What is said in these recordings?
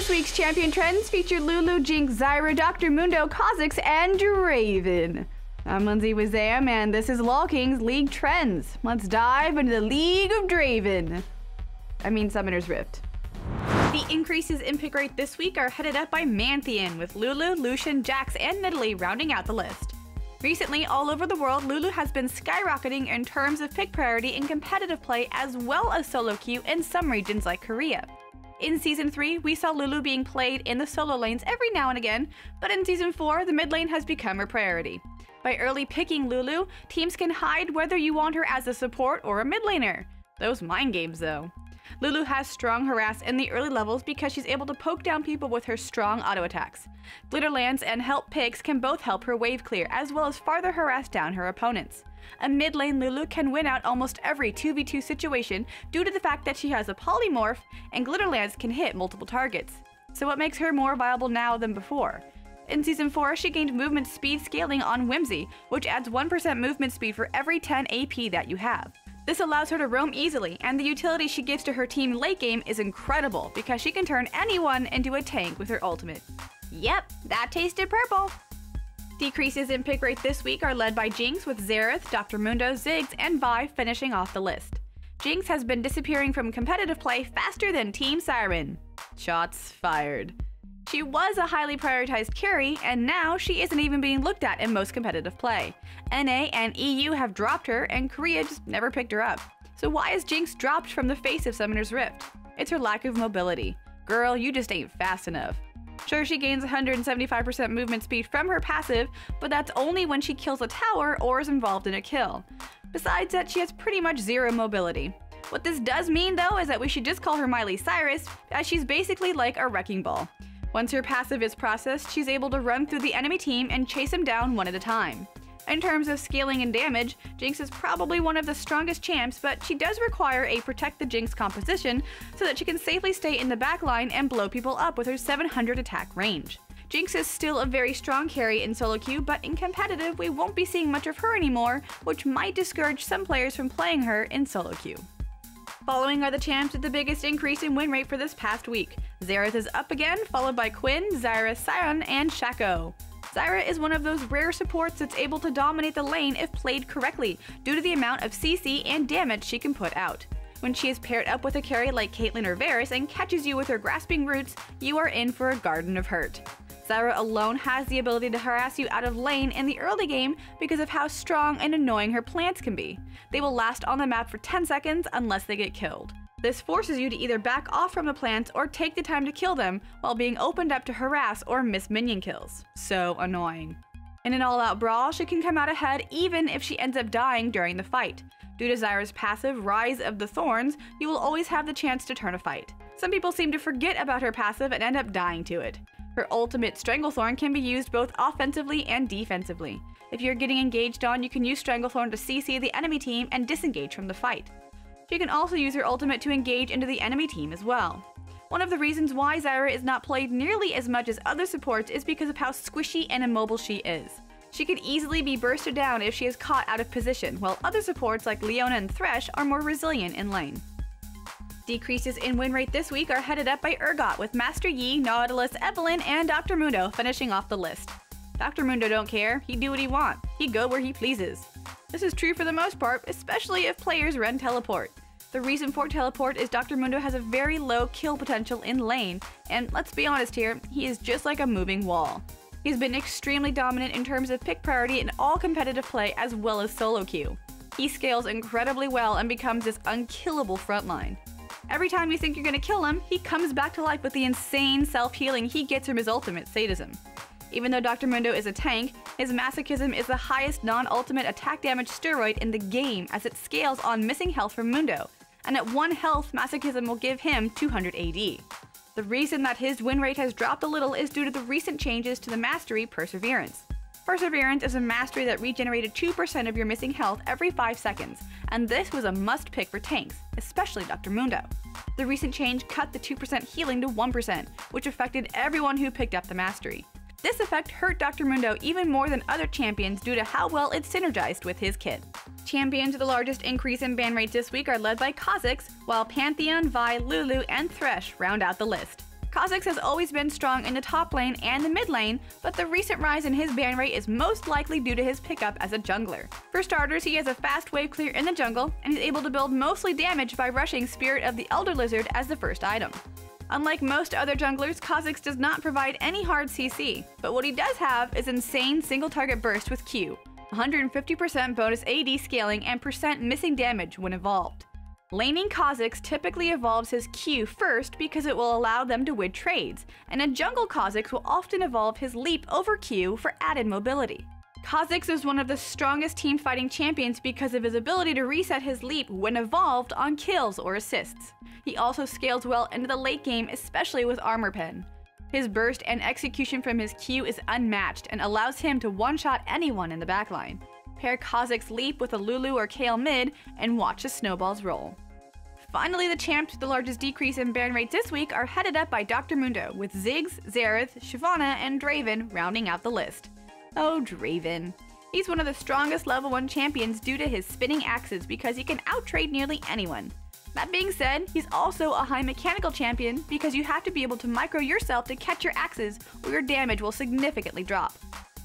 This week's champion trends feature Lulu, Jinx, Zyra, Dr. Mundo, Kha'Zix, and Draven. I'm Lindsay with Zam, and this is LolKing's League Trends. Let's dive into the League of Draven. Summoner's Rift. The increases in pick rate this week are headed up by Mantheon, with Lulu, Lucian, Jax, and Nidalee rounding out the list. Recently, all over the world, Lulu has been skyrocketing in terms of pick priority in competitive play as well as solo queue in some regions like Korea. In Season 3, we saw Lulu being played in the solo lanes every now and again, but in Season 4, the mid lane has become her priority. By early picking Lulu, teams can hide whether you want her as a support or a mid laner. Those mind games though. Lulu has strong harass in the early levels because she's able to poke down people with her strong auto attacks. Glitter lands and help picks can both help her wave clear as well as farther harass down her opponents. A mid lane Lulu can win out almost every 2v2 situation due to the fact that she has a polymorph and glitter lands can hit multiple targets. So what makes her more viable now than before? In Season 4, she gained movement speed scaling on Whimsy, which adds 1% movement speed for every 10 AP that you have. This allows her to roam easily, and the utility she gives to her team late game is incredible because she can turn anyone into a tank with her ultimate. Yep, that tasted purple! Decreases in pick rate this week are led by Jinx, with Zaraz, Dr. Mundo, Ziggs, and Vi finishing off the list. Jinx has been disappearing from competitive play faster than Team Siren. Shots fired. She was a highly prioritized carry, and now she isn't even being looked at in most competitive play. NA and EU have dropped her, and Korea just never picked her up. So why is Jinx dropped from the face of Summoner's Rift? It's her lack of mobility. Girl, you just ain't fast enough. Sure, she gains 175% movement speed from her passive, but that's only when she kills a tower or is involved in a kill. Besides that, she has pretty much zero mobility. What this does mean, though, is that we should just call her Miley Cyrus, as she's basically like a wrecking ball. Once her passive is processed, she's able to run through the enemy team and chase them down one at a time. In terms of scaling and damage, Jinx is probably one of the strongest champs, but she does require a Protect the Jinx composition so that she can safely stay in the backline and blow people up with her 700 attack range. Jinx is still a very strong carry in solo queue, but in competitive we won't be seeing much of her anymore, which might discourage some players from playing her in solo queue. Following are the champs with the biggest increase in win rate for this past week. Zaraz is up again, followed by Quinn, Zyra, Sion, and Shaco. Zyra is one of those rare supports that's able to dominate the lane if played correctly, due to the amount of CC and damage she can put out. When she is paired up with a carry like Caitlyn or Varus and catches you with her grasping roots, you are in for a garden of hurt. Zyra alone has the ability to harass you out of lane in the early game because of how strong and annoying her plants can be. They will last on the map for 10 seconds unless they get killed. This forces you to either back off from the plants or take the time to kill them while being opened up to harass or miss minion kills. So annoying. In an all-out brawl, she can come out ahead even if she ends up dying during the fight. Due to Zyra's passive, Rise of the Thorns, you will always have the chance to turn a fight. Some people seem to forget about her passive and end up dying to it. Her ultimate Stranglethorn can be used both offensively and defensively. If you're getting engaged on, you can use Stranglethorn to CC the enemy team and disengage from the fight. She can also use her ultimate to engage into the enemy team as well. One of the reasons why Zyra is not played nearly as much as other supports is because of how squishy and immobile she is. She can easily be bursted down if she is caught out of position, while other supports like Leona and Thresh are more resilient in lane. Decreases in win rate this week are headed up by Urgot, with Master Yi, Nautilus, Evelynn, and Dr. Mundo finishing off the list. Dr. Mundo don't care, he do what he want, he go where he pleases. This is true for the most part, especially if players run teleport. The reason for teleport is Dr. Mundo has a very low kill potential in lane, and let's be honest here, he is just like a moving wall. He's been extremely dominant in terms of pick priority in all competitive play as well as solo queue. He scales incredibly well and becomes this unkillable frontline. Every time you think you're gonna kill him, he comes back to life with the insane self-healing he gets from his ultimate, Sadism. Even though Dr. Mundo is a tank, his Masochism is the highest non-ultimate attack damage steroid in the game as it scales on missing health from Mundo, and at 1 health, Masochism will give him 200 AD. The reason that his win rate has dropped a little is due to the recent changes to the mastery Perseverance. Perseverance is a mastery that regenerated 2% of your missing health every 5 seconds, and this was a must pick for tanks, especially Dr. Mundo. The recent change cut the 2% healing to 1%, which affected everyone who picked up the mastery. This effect hurt Dr. Mundo even more than other champions due to how well it synergized with his kit. Champions with the largest increase in ban rate this week are led by Kha'Zix, while Pantheon, Vi, Lulu, and Thresh round out the list. Kha'Zix has always been strong in the top lane and the mid lane, but the recent rise in his ban rate is most likely due to his pickup as a jungler. For starters, he has a fast wave clear in the jungle, and he's able to build mostly damage by rushing Spirit of the Elder Lizard as the first item. Unlike most other junglers, Kha'Zix does not provide any hard CC, but what he does have is insane single target burst with Q, 150% bonus AD scaling and % missing damage when evolved. Laning Kha'Zix typically evolves his Q first because it will allow them to win trades, and a jungle Kha'Zix will often evolve his leap over Q for added mobility. Kha'Zix is one of the strongest team-fighting champions because of his ability to reset his leap when evolved on kills or assists. He also scales well into the late game, especially with Armor Pen. His burst and execution from his Q is unmatched and allows him to one-shot anyone in the backline. Pair Kha'Zix's leap with a Lulu or Kayle mid and watch the snowballs roll. Finally, the champs with the largest decrease in ban rates this week are headed up by Dr. Mundo, with Ziggs, Zaraz, Shyvana, and Draven rounding out the list. Oh, Draven. He's one of the strongest level 1 champions due to his spinning axes because he can outtrade nearly anyone. That being said, he's also a high mechanical champion because you have to be able to micro yourself to catch your axes or your damage will significantly drop.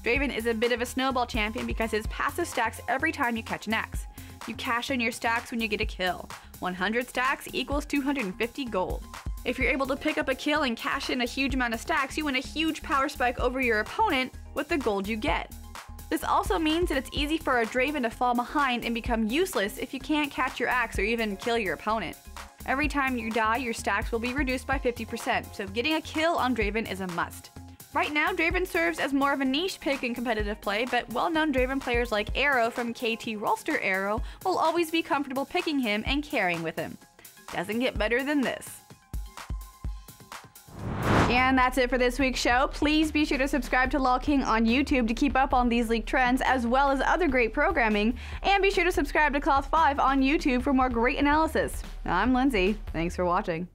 Draven is a bit of a snowball champion because his passive stacks every time you catch an axe. You cash in your stacks when you get a kill. 100 stacks equals 250 gold. If you're able to pick up a kill and cash in a huge amount of stacks, you win a huge power spike over your opponent with the gold you get. This also means that it's easy for a Draven to fall behind and become useless if you can't catch your axe or even kill your opponent. Every time you die, your stacks will be reduced by 50%, so getting a kill on Draven is a must. Right now, Draven serves as more of a niche pick in competitive play, but well-known Draven players like Arrow from KT Rolster Arrow will always be comfortable picking him and carrying with him. Doesn't get better than this. And that's it for this week's show. Please be sure to subscribe to LolKing on YouTube to keep up on these league trends as well as other great programming. And be sure to subscribe to Cloth5 on YouTube for more great analysis. I'm Lindsay. Thanks for watching.